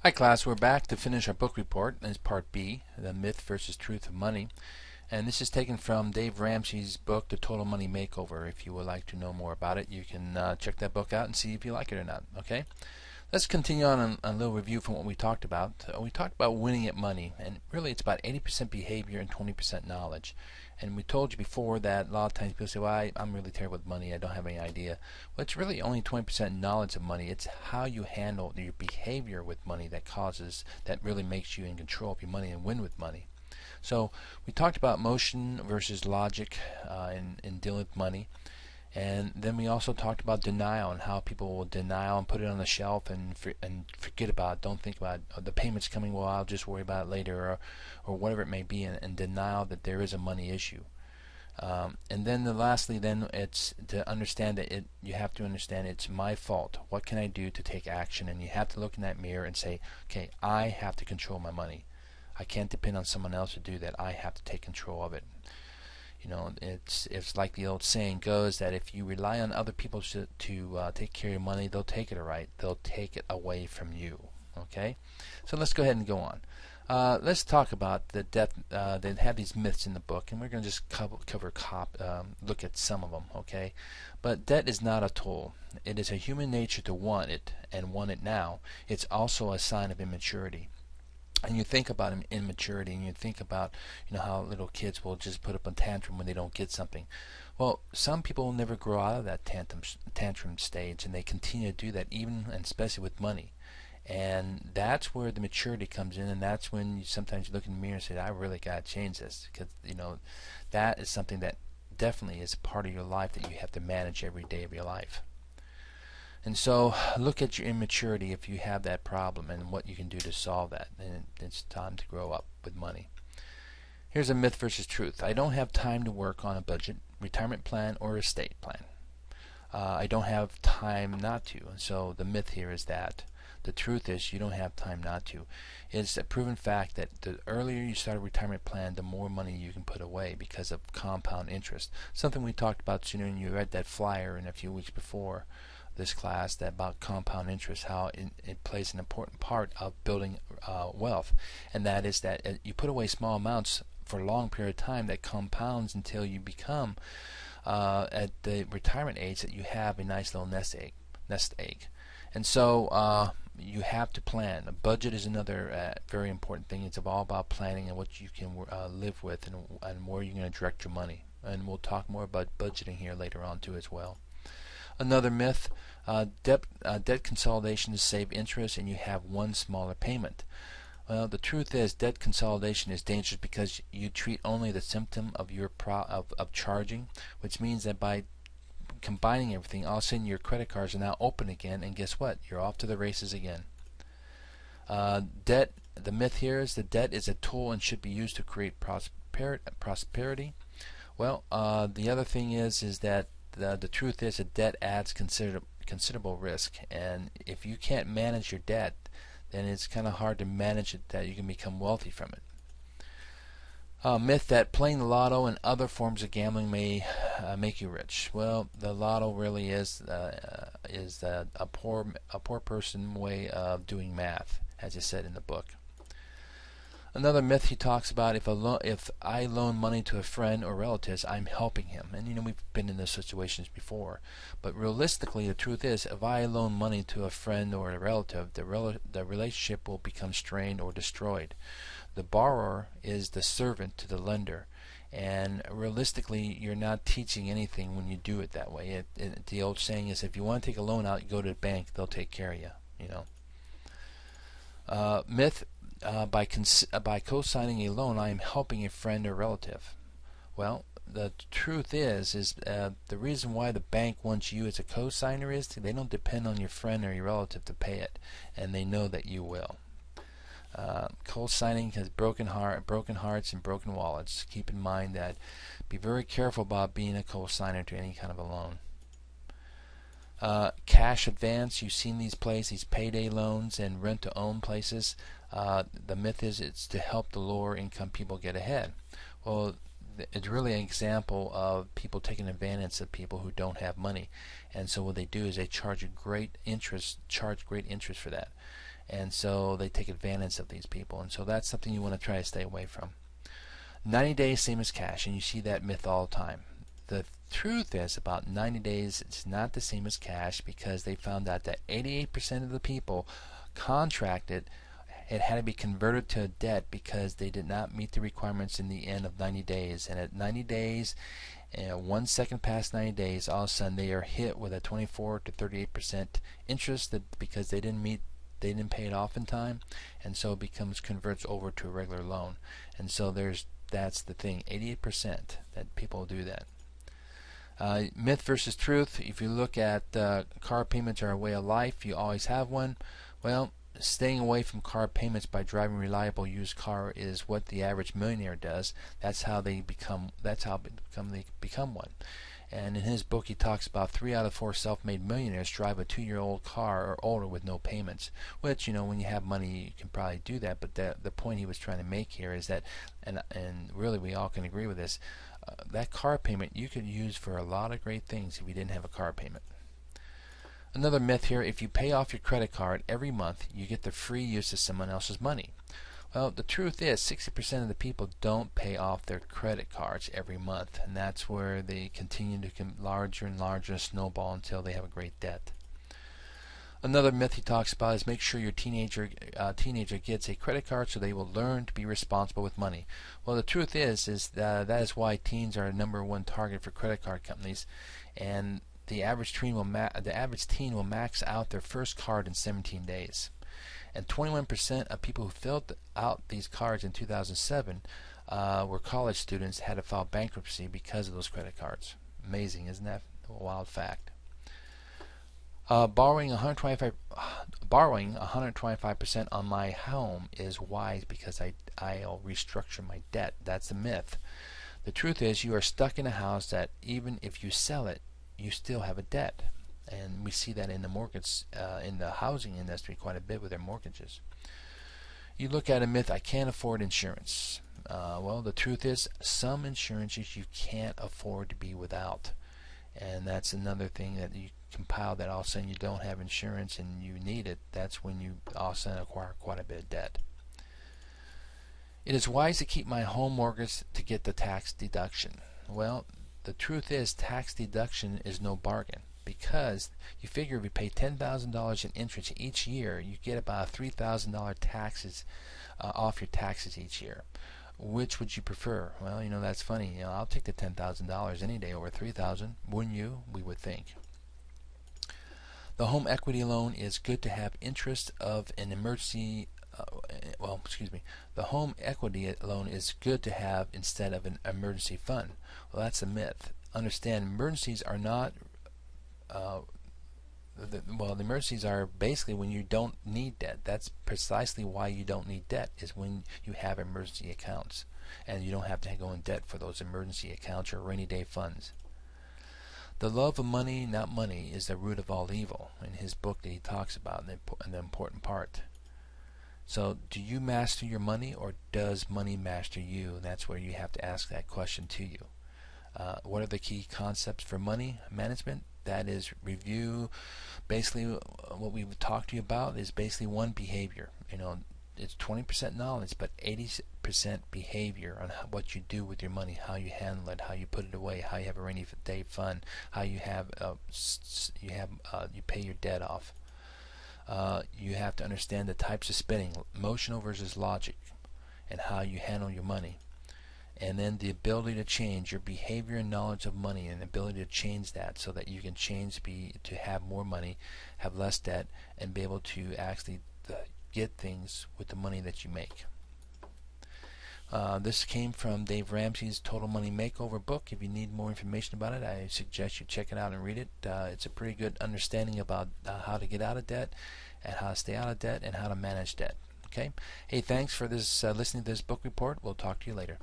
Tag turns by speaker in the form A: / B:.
A: Hi class, we're back to finish our book report. It's part B, The Myth versus Truth of Money. And this is taken from Dave Ramsey's book, The Total Money Makeover. If you would like to know more about it, you can check that book out and see if you like it or not. Okay? Let's continue on a little review from what we talked about. We talked about winning at money, and really it's about 80% behavior and 20% knowledge. And we told you before that a lot of times people say, well, I'm really terrible with money, I don't have any idea. Well, it's really only 20% knowledge of money. It's how you handle your behavior with money that really makes you in control of your money and win with money. So we talked about motion versus logic in dealing with money. And then we also talked about denial and how people will denial and put it on the shelf and forget about it, don't think about it. The payment's coming, well, I'll just worry about it later, or whatever it may be, and denial that there is a money issue. And then lastly, then it's to understand that you have to understand it's my fault. What can I do to take action? And you have to look in that mirror and say, okay, I have to control my money. I can't depend on someone else to do that. I have to take control of it. You know, it's like the old saying goes that if you rely on other people to take care of your money, they'll take it right. They'll take it away from you. Okay, so let's go ahead and go on. Let's talk about the debt. They have these myths in the book, and we're going to just look at some of them. Okay, but debt is not a tool. It is a human nature to want it and want it now. It's also a sign of immaturity. And you think about immaturity, and you think about how little kids will just put up a tantrum when they don't get something. Well, some people will never grow out of that tantrum stage, and they continue to do that, even and especially with money. And that's where the maturity comes in, and that's when you sometimes look in the mirror and say, I really got to change this, because that is something that definitely is part of your life that you have to manage every day of your life. And so look at your immaturity if you have that problem and what you can do to solve that. And it's time to grow up with money. Here's a myth versus truth. I don't have time to work on a budget, retirement plan, or estate plan. I don't have time not to. And so the myth here is that. The truth is you don't have time not to. It's a proven fact that the earlier you start a retirement plan, the more money you can put away because of compound interest. Something we talked about sooner, and you read that flyer in a few weeks before this class that about compound interest, how it plays an important part of building wealth, and that is that you put away small amounts for a long period of time that compounds until you become at the retirement age that you have a nice little nest egg. And so you have to plan. A budget is another very important thing. It's all about planning and what you can live with and where you're going to direct your money. And we'll talk more about budgeting here later on too as well. Another myth, debt consolidation is save interest and you have one smaller payment. Well, the truth is debt consolidation is dangerous because you treat only the symptom of your of charging, which means that by combining everything, all of a sudden your credit cards are now open again, and guess what? You're off to the races again. Debt. The myth here is that debt is a tool and should be used to create prosperity. Well, the other thing is that the truth is that debt adds considerable risk, and if you can't manage your debt, then it's kind of hard to manage it that you can become wealthy from it. Myth that playing the lotto and other forms of gambling may make you rich. Well, the lotto really is a poor person way of doing math, as I said in the book. Another myth he talks about, if I loan money to a friend or relatives, I'm helping him. And we've been in those situations before. But realistically, the truth is, if I loan money to a friend or a relative, the relationship will become strained or destroyed. The borrower is the servant to the lender. And realistically, you're not teaching anything when you do it that way. The old saying is, if you want to take a loan out, you go to the bank, they'll take care of you. Myth. By co-signing a loan, I am helping a friend or relative. Well, the truth is the reason why the bank wants you as a co-signer is they don't depend on your friend or your relative to pay it, and they know that you will. Co-signing has broken hearts and broken wallets. Keep in mind that. Be very careful about being a co-signer to any kind of a loan. Cash advance, you've seen these payday loans and rent-to-own places. The myth is it's to help the lower income people get ahead. Well, it's really an example of people taking advantage of people who don't have money, and so what they do is they charge great interest for that. and so they take advantage of these people, and so that's something you want to try to stay away from. 90 days same as cash, and you see that myth all the time. The truth is about 90 days it's not the same as cash, because they found out that 88% of the people contracted it had to be converted to a debt because they did not meet the requirements in the end of 90 days. And at 90 days, 1 second past 90 days, all of a sudden they are hit with a 24 to 38% interest because they didn't pay it off in time, and so it converts over to a regular loan. And so that's the thing, 88% that people do that. Myth versus truth. If you look at car payments are a way of life, you always have one. Well, staying away from car payments by driving a reliable used car is what the average millionaire does. That's how they become one. And in his book he talks about 3 out of 4 self-made millionaires drive a 2-year-old car or older with no payments, which, you know, when you have money you can probably do that, but the point he was trying to make here is that, and really we all can agree with this, that car payment you could use for a lot of great things if you didn't have a car payment. Another myth here: if you pay off your credit card every month, you get the free use of someone else's money. Well, the truth is 60% of the people don't pay off their credit cards every month, and that's where they continue to become larger and larger and snowball until they have a great debt. Another myth he talks about is make sure your teenager gets a credit card so they will learn to be responsible with money. Well, the truth is that is why teens are a #1 target for credit card companies, and the average teen will max out their first card in 17 days. And 21% of people who filled out these cards in 2007 were college students, had to file bankruptcy because of those credit cards. Amazing, isn't that a wild fact? Borrowing 125% on my home is wise because I'll restructure my debt. That's a myth. The truth is you are stuck in a house that even if you sell it, you still have a debt. And we see that in the mortgage, in the housing industry quite a bit with their mortgages. You look at a myth: I can't afford insurance. Well, the truth is some insurances you can't afford to be without. And that's another thing that you compile, that all of a sudden you don't have insurance and you need it. That's when you all of a sudden acquire quite a bit of debt. It is wise to keep my home mortgage to get the tax deduction. Well, the truth is tax deduction is no bargain, because you figure if you pay $10,000 in interest each year, you get about $3,000 taxes off your taxes each year. Which would you prefer? Well, you know, that's funny. You know, I'll take the $10,000 any day over $3,000. Wouldn't you? We would think. The home equity loan is good to have interest of an emergency. The home equity loan is good to have instead of an emergency fund. Well, that's a myth. Understand, emergencies are not. The emergencies are basically when you don't need debt. That's precisely why you don't need debt, is when you have emergency accounts, and you don't have to go in debt for those emergency accounts or rainy day funds. The love of money, not money, is the root of all evil. In his book that he talks about, the important part. So, do you master your money, or does money master you? And that's where you have to ask that question to you. What are the key concepts for money management? That is, review. Basically, what we've talked to you about is basically one, behavior. You know, it's 20% knowledge, but 80% behavior on what you do with your money, how you handle it, how you put it away, how you have a rainy day fund, how you you pay your debt off. You have to understand the types of spending, emotional versus logic, and how you handle your money. And then the ability to change your behavior and knowledge of money, and the ability to change that so that you can change to have more money, have less debt, and be able to actually get things with the money that you make. This came from Dave Ramsey's Total Money Makeover book. If you need more information about it, I suggest you check it out and read it. It's a pretty good understanding about how to get out of debt, and how to stay out of debt, and how to manage debt. Okay. Hey, thanks for listening to this book report. We'll talk to you later.